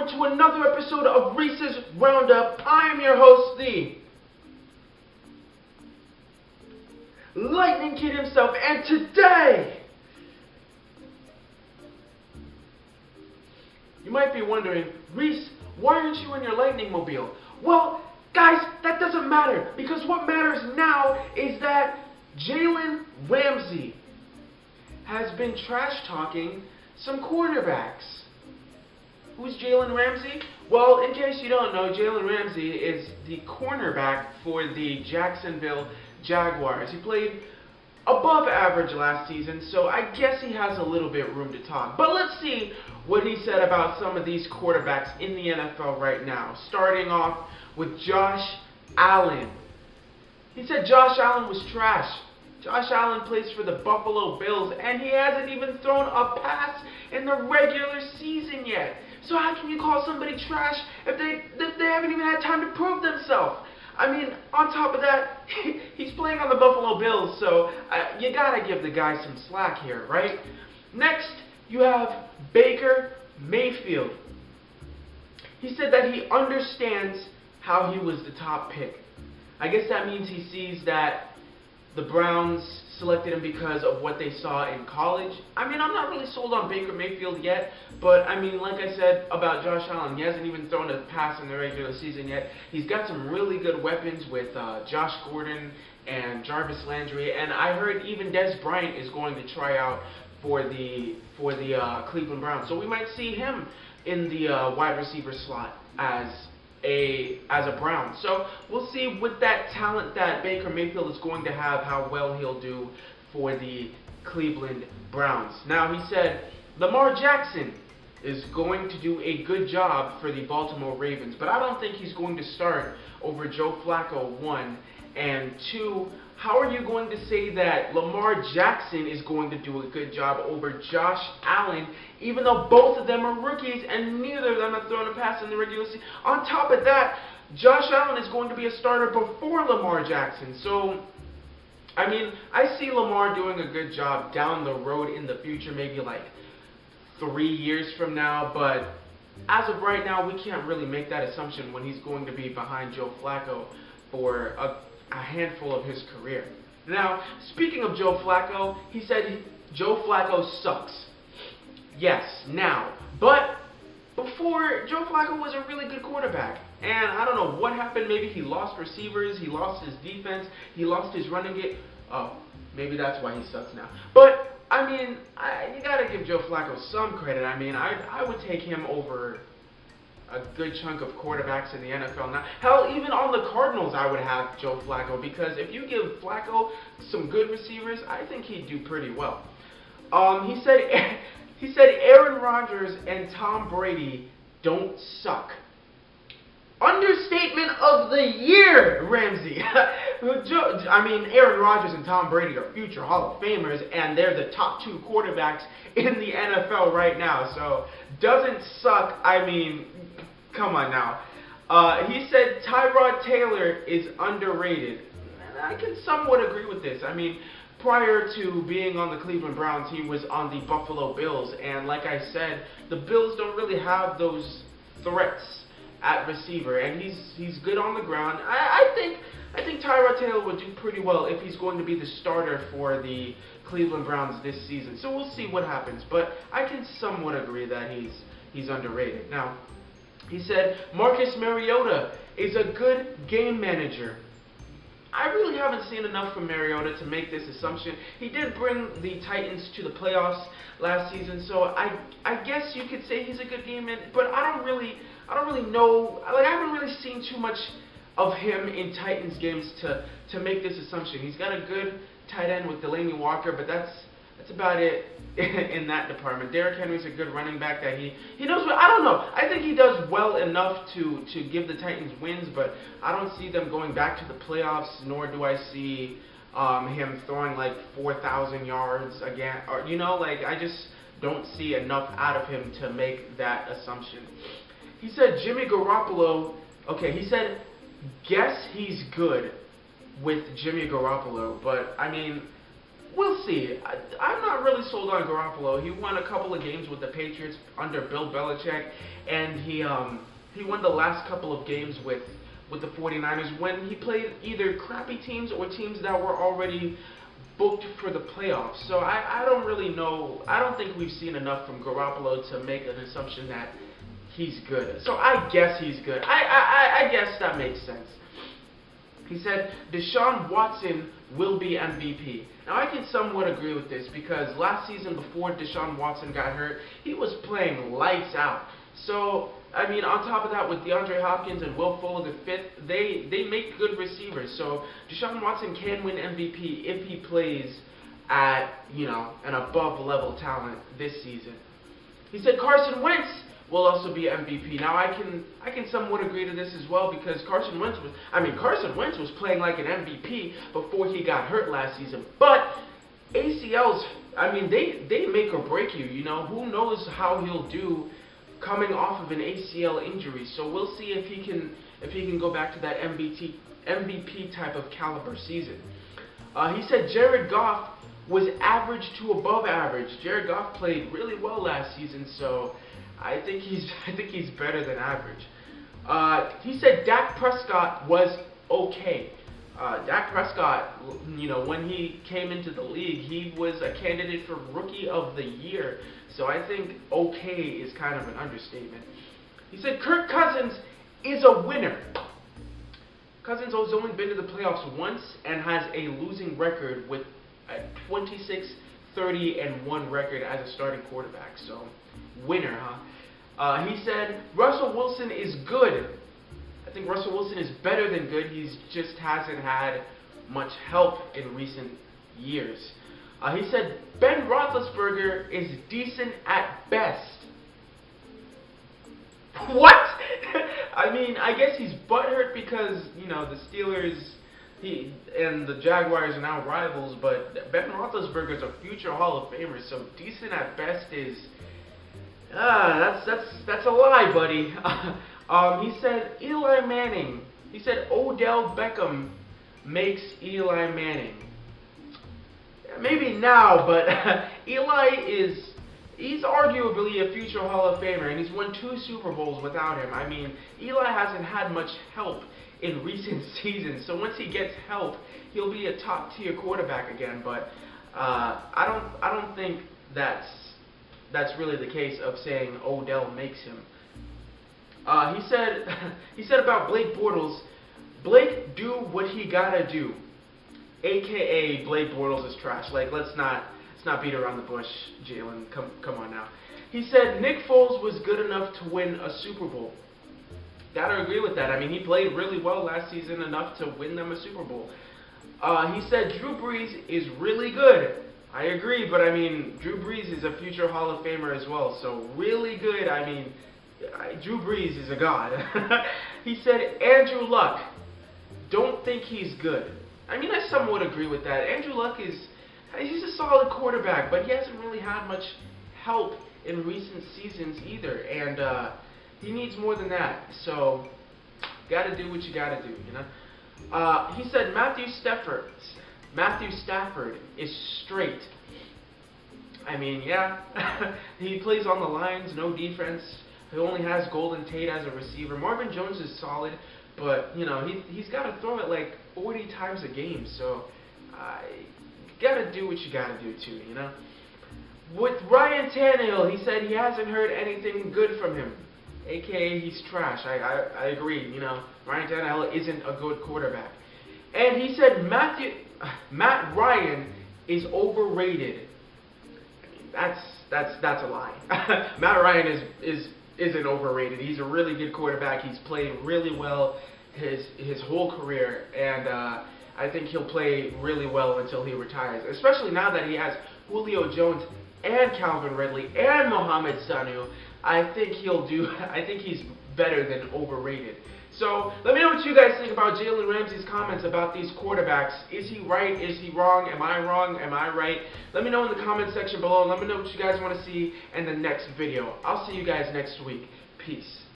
forward to another episode of Reese's Roundup. I am your host, the Lightning Kid himself, and today, you might be wondering, Reese, why aren't you in your Lightning Mobile? Well, guys, that doesn't matter, because what matters now is that JALEN RAMSEY has been trash-talking some quarterbacks. Who's JALEN RAMSEY? Well, in case you don't know, JALEN RAMSEY is the cornerback for the Jacksonville Jaguars. He played above average last season, so I guess he has a little bit room to talk. But let's see what he said about some of these quarterbacks in the NFL right now. Starting off with Josh Allen. He said Josh Allen was trash. Josh Allen plays for the Buffalo Bills, and he hasn't even thrown a pass in the regular season yet. So how can you call somebody trash if they haven't even had time to prove themselves? I mean, on top of that, he's playing on the Buffalo Bills, so you gotta give the guy some slack here, right? Next, you have Baker Mayfield. He said that he understands how he was the top pick. I guess that means he sees that the Browns selected him because of what they saw in college. I mean, I'm not really sold on Baker Mayfield yet, but I mean, like I said about Josh Allen, he hasn't even thrown a pass in the regular season yet. He's got some really good weapons with Josh Gordon and Jarvis Landry, and I heard even Des Bryant is going to try out for the Cleveland Browns. So we might see him in the wide receiver slot as a Brown. So we'll see with that talent that Baker Mayfield is going to have, how well he'll do for the Cleveland Browns. Now, he said Lamar Jackson is going to do a good job for the Baltimore Ravens, but I don't think he's going to start over Joe Flacco, 1, and 2, how are you going to say that Lamar Jackson is going to do a good job over Josh Allen, even though both of them are rookies and neither of them have thrown a pass in the regular season? On top of that, Josh Allen is going to be a starter before Lamar Jackson. So, I mean, I see Lamar doing a good job down the road in the future, maybe like 3 years from now, but as of right now, we can't really make that assumption when he's going to be behind Joe Flacco for a handful of his career. Now, speaking of Joe Flacco, he said Joe Flacco sucks. Yes, now, but before, Joe Flacco was a really good quarterback, and I don't know what happened. Maybe he lost receivers, he lost his defense, he lost his running game. Oh, maybe that's why he sucks now. But I mean, you gotta give Joe Flacco some credit. I mean, I would take him over a good chunk of quarterbacks in the NFL now. Hell, even on the Cardinals, I would have Joe Flacco, because if you give Flacco some good receivers, I think he'd do pretty well. He said Aaron Rodgers and Tom Brady don't suck. Understatement of the year, Ramsey. I mean, Aaron Rodgers and Tom Brady are future Hall of Famers, and they're the top 2 quarterbacks in the NFL right now. So, doesn't suck. I mean, come on now. He said Tyrod Taylor is underrated. And I can somewhat agree with this. I mean, prior to being on the Cleveland Browns, he was on the Buffalo Bills. And like I said, the Bills don't really have those threats at receiver, and he's good on the ground. I think Tyrod Taylor would do pretty well if he's going to be the starter for the Cleveland Browns this season. So we'll see what happens, but I can somewhat agree that he's underrated. Now, he said Marcus Mariota is a good game manager. I really haven't seen enough from Mariota to make this assumption. He did bring the Titans to the playoffs last season, so I guess you could say he's a good game manager, but I don't really know. Like, I haven't really seen too much of him in Titans games to make this assumption. He's got a good tight end with Delaney Walker, but that's about it in that department. Derrick Henry's a good running back that he knows what. I don't know. I think he does well enough to give the Titans wins, but I don't see them going back to the playoffs, nor do I see him throwing like 4,000 yards again. Or, you know, like, I just don't see enough out of him to make that assumption. He said Jimmy Garoppolo, he said, guess he's good with Jimmy Garoppolo, but I mean, we'll see. I'm not really really sold on Garoppolo. He won a couple of games with the Patriots under Bill Belichick, and he won the last couple of games with the 49ers when he played either crappy teams or teams that were already booked for the playoffs. So I don't really know. I don't think we've seen enough from Garoppolo to make an assumption that he's good. So I guess he's good. I guess that makes sense. He said Deshaun Watson will be MVP. Now I can somewhat agree with this because last season before Deshaun Watson got hurt, he was playing lights out. So, I mean, on top of that, with DeAndre Hopkins and Will Fuller the fifth, they make good receivers. So Deshaun Watson can win MVP if he plays at, an above level talent this season. He said Carson Wentz will also be MVP. Now I can somewhat agree to this as well because Carson Wentz was playing like an MVP before he got hurt last season. But ACLs, they make or break you. Who knows how he'll do coming off of an ACL injury. So we'll see if he can go back to that MVP type of caliber season. He said Jared Goff was average to above average. Jared Goff played really well last season, so I think he's better than average. He said Dak Prescott was okay. Dak Prescott, when he came into the league, he was a candidate for Rookie of the Year. So I think okay is kind of an understatement. He said Kirk Cousins is a winner. Cousins has only been to the playoffs once and has a losing record with a 26-30-1 record as a starting quarterback. So, winner, huh? He said Russell Wilson is good. I think Russell Wilson is better than good. He just hasn't had much help in recent years. He said Ben Roethlisberger is decent at best. What? I guess he's butthurt because, the Steelers and the Jaguars are now rivals, but Ben Roethlisberger is a future Hall of Famer, so decent at best is, that's a lie, buddy. He said Eli Manning. He said Odell Beckham makes Eli Manning. Maybe now, but he's arguably a future Hall of Famer, and he's won 2 Super Bowls without him. Eli hasn't had much help in recent seasons, so once he gets help, he'll be a top-tier quarterback again. But I don't think that's really the case of saying Odell makes him. He said about Blake Bortles, Blake do what he gotta do. AKA Blake Bortles is trash. Let's not beat around the bush, Jalen. Come on now. He said Nick Foles was good enough to win a Super Bowl. Gotta agree with that. He played really well last season, enough to win them a Super Bowl. He said Drew Brees is really good. I agree, but Drew Brees is a future Hall of Famer as well. So really good. Drew Brees is a god. He said Andrew Luck. Don't think he's good. I somewhat agree with that. Andrew Luck he's a solid quarterback, but he hasn't really had much help in recent seasons either, and he needs more than that. So, gotta do what you gotta do, He said Matthew Stafford is straight. Yeah, he plays on the lines, no defense. He only has Golden Tate as a receiver. Marvin Jones is solid, but he's got to throw it 40 times a game. So you got to do what you got to do too. With Ryan Tannehill, he said he hasn't heard anything good from him, aka he's trash. I agree. Ryan Tannehill isn't a good quarterback, and he said Matt Ryan is overrated. That's a lie. Matt Ryan isn't overrated. He's a really good quarterback. He's played really well his whole career, and I think he'll play really well until he retires, especially now that he has Julio Jones and Calvin Ridley and Mohamed Sanu. I think he's better than overrated. So let me know what you guys think about Jalen Ramsey's comments about these quarterbacks. Is he right? Is he wrong? Am I wrong? Am I right? Let me know in the comment section below, and let me know what you guys want to see in the next video. I'll see you guys next week. Peace.